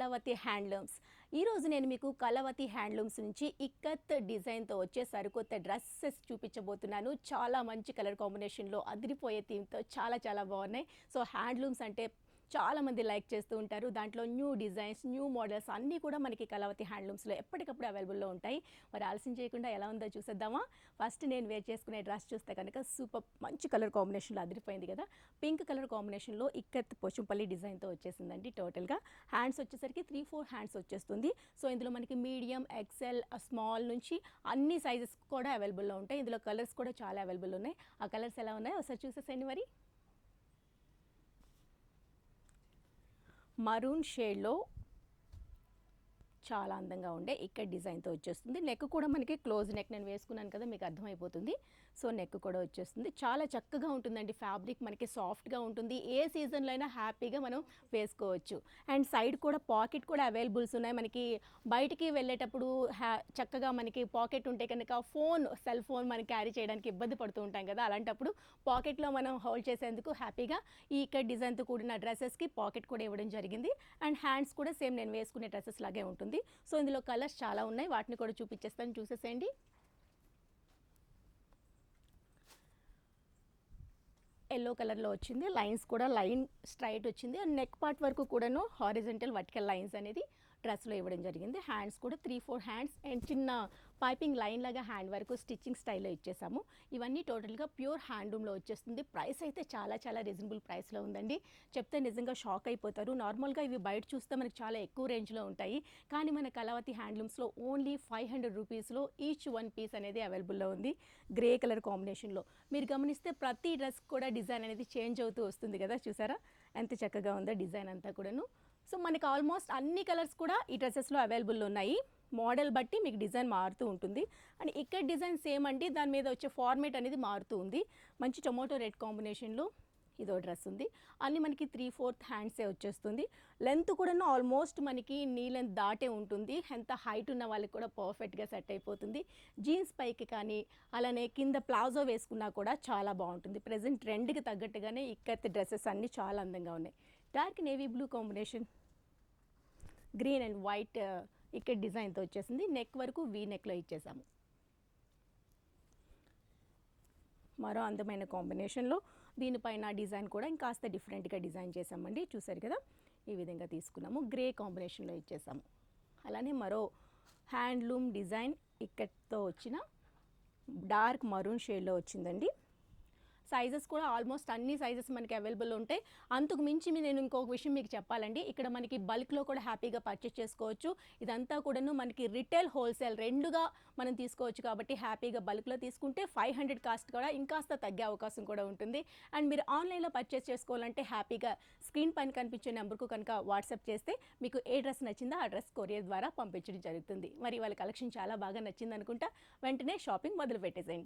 Kalavati handlooms. ఈరోజు నేను మీకు కలవతి హ్యాండ్లూమ్స్ నుంచి ఇక్కత్ డిజైన్తో వచ్చే సరికొత్త డ్రెస్సెస్ చూపించబోతున్నాను. చాలా మంచి కలర్ కాంబినేషన్లో అదిరిపోయే థీమ్తో చాలా బాగున్నాయి. సో హ్యాండ్లూమ్స్ అంటే చాలామంది లైక్ చేస్తూ ఉంటారు. దాంట్లో న్యూ డిజైన్స్, న్యూ మోడల్స్ అన్నీ కూడా మనకి కలవతి హ్యాండ్లూమ్స్లో ఎప్పటికప్పుడు అవైలబుల్లో ఉంటాయి. మరి ఆలస్యం చేయకుండా ఎలా ఉందో చూసేద్దామా. ఫస్ట్ నేను వేర్ చేసుకునే డ్రెస్ చూస్తే కనుక సూపర్ మంచి కలర్ కాంబినేషన్లో అదిరిపోయింది కదా. పింక్ కలర్ కాంబినేషన్లో ఇక్కత్ పోచంపల్లి డిజైన్తో వచ్చేసిందండి. టోటల్గా హ్యాండ్స్ వచ్చేసరికి 3-4 హ్యాండ్స్ వచ్చేస్తుంది. సో ఇందులో మనకి మీడియం, ఎక్సెల్, స్మాల్ నుంచి అన్ని సైజెస్ కూడా అవైలబుల్లో ఉంటాయి. ఇందులో కలర్స్ కూడా చాలా అవైలబుల్ ఉన్నాయి. ఆ కలర్స్ ఎలా ఉన్నాయో ఒకసారి చూసేసేయండి. మరి మరూన్ షేడ్లో చాలా అందంగా ఉండే ఇక్కడ డిజైన్తో వచ్చేస్తుంది. నెక్ కూడా మనకి క్లోజ్ నెక్ నేను వేసుకున్నాను కదా, మీకు అర్థమైపోతుంది. సో నెక్ కూడా వచ్చేస్తుంది. చాలా చక్కగా ఉంటుందండి. ఫ్యాబ్రిక్ మనకి సాఫ్ట్గా ఉంటుంది. ఏ సీజన్లో అయినా హ్యాపీగా మనం వేసుకోవచ్చు. అండ్ సైడ్ కూడా పాకెట్ కూడా అవైలబుల్స్ ఉన్నాయి. మనకి బయటికి వెళ్ళేటప్పుడు చక్కగా మనకి పాకెట్ ఉంటే కనుక సెల్ ఫోన్ మనం క్యారీ చేయడానికి ఇబ్బంది పడుతూ ఉంటాం కదా, అలాంటప్పుడు పాకెట్లో మనం హోల్డ్ చేసేందుకు హ్యాపీగా ఈ ఇక్కడ డిజైన్తో కూడిన డ్రెస్సెస్కి పాకెట్ కూడా ఇవ్వడం జరిగింది. అండ్ హ్యాండ్స్ కూడా సేమ్ నేను వేసుకునే డ్రెస్సెస్ లాగే ఉంటుంది. సో ఇందులో కలర్స్ చాలా ఉన్నాయి, వాటిని కూడా చూపించేస్తాను, చూసేసేయండి. ఎల్లో కలర్లో వచ్చింది. లైన్స్ కూడా లైన్ స్ట్రైట్ వచ్చింది. అండ్ నెక్ పార్ట్ వరకు కూడాను హారిజంటల్ వర్టికల్ లైన్స్ అనేది డ్రెస్లో ఇవ్వడం జరిగింది. హ్యాండ్స్ కూడా 3-4 హ్యాండ్స్ అండ్ చిన్న పైపింగ్ లైన్ లాగా హ్యాండ్ వరకు స్టిచ్చింగ్ స్టైల్లో ఇచ్చేసాము. ఇవన్నీ టోటల్గా ప్యూర్ హ్యాండ్లూమ్లో వచ్చేస్తుంది. ప్రైస్ అయితే చాలా రీజనబుల్ ప్రైస్లో ఉందండి. చెప్తే నిజంగా షాక్ అయిపోతారు. నార్మల్గా ఇవి బయట చూస్తే మనకి చాలా ఎక్కువ రేంజ్లో ఉంటాయి. కానీ మన కలవతి హ్యాండ్లూమ్స్లో ఓన్లీ 500 రూపీస్లో ఈచ్ వన్ పీస్ అనేది అవైలబుల్లో ఉంది. గ్రే కలర్ కాంబినేషన్లో మీరు గమనిస్తే ప్రతి డ్రెస్ కూడా డిజైన్ అనేది చేంజ్ అవుతూ వస్తుంది కదా, చూసారా ఎంత చక్కగా ఉందో డిజైన్ అంతా కూడాను. సో మనకి ఆల్మోస్ట్ అన్ని కలర్స్ కూడా ఈ డ్రెస్సెస్లో అవైలబుల్ ఉన్నాయి. మోడల్ బట్టి మీకు డిజైన్ మారుతూ ఉంటుంది. అండ్ ఇక్కడ డిజైన్ సేమ్ అండి, దాని మీద వచ్చే ఫార్మేట్ అనేది మారుతూ ఉంది. మంచి టొమాటో రెడ్ కాంబినేషన్లో ఇదో డ్రెస్ ఉంది. అన్నీ మనకి 3/4 హ్యాండ్సే వచ్చేస్తుంది. లెంత్ కూడా ఆల్మోస్ట్ మనకి నీ లెంత్ దాటే ఉంటుంది. ఎంత హైట్ ఉన్న వాళ్ళకి కూడా పర్ఫెక్ట్గా సెట్ అయిపోతుంది. జీన్స్ పైకి కానీ అలానే కింద ప్లాజో వేసుకున్నా కూడా చాలా బాగుంటుంది. ప్రజెంట్ ట్రెండ్కి తగ్గట్టుగానే ఇక్కత్ డ్రెస్సెస్ అన్నీ చాలా అందంగా ఉన్నాయి. Dark navy blue combination, green and white ఇక్కడ డిజైన్తో వచ్చేసింది. నెక్ వరకు వీ నెక్లో ఇచ్చేసాము. మరో అందమైన కాంబినేషన్లో దీనిపైన డిజైన్ కూడా ఇంకాస్త డిఫరెంట్గా డిజైన్ చేసామండి. చూసారు కదా, ఈ విధంగా తీసుకున్నాము. గ్రే కాంబినేషన్లో ఇచ్చేసాము. అలానే మరో హ్యాండ్లూమ్ డిజైన్ ఇక్కడతో వచ్చిన డార్క్ మరూన్ షేడ్లో వచ్చిందండి. సైజెస్ కూడా ఆల్మోస్ట్ అన్ని సైజెస్ మనకి అవైలబుల్ ఉంటాయి. అంతకు మించి నేను ఇంకొక విషయం మీకు చెప్పాలండి. ఇక్కడ మనకి బల్క్లో కూడా హ్యాపీగా పర్చేస్ చేసుకోవచ్చు. ఇదంతా కూడాను మనకి రిటైల్, హోల్సేల్ రెండుగా మనం తీసుకోవచ్చు. కాబట్టి హ్యాపీగా బల్క్లో తీసుకుంటే 500 కాస్ట్ కూడా ఇంకాస్త తగ్గే అవకాశం కూడా ఉంటుంది. అండ్ మీరు ఆన్లైన్లో పర్చేస్ చేసుకోవాలంటే హ్యాపీగా స్క్రీన్ పైన కనిపించే నెంబర్కు కనుక వాట్సాప్ చేస్తే మీకు ఏ డ్రెస్ నచ్చిందో ఆ డ్రెస్ కొరియర్ ద్వారా పంపించడం జరుగుతుంది. మరి వాళ్ళ కలెక్షన్ చాలా బాగా నచ్చింది అనుకుంటా. వెంటనే షాపింగ్ మొదలు పెట్టేసేయండి.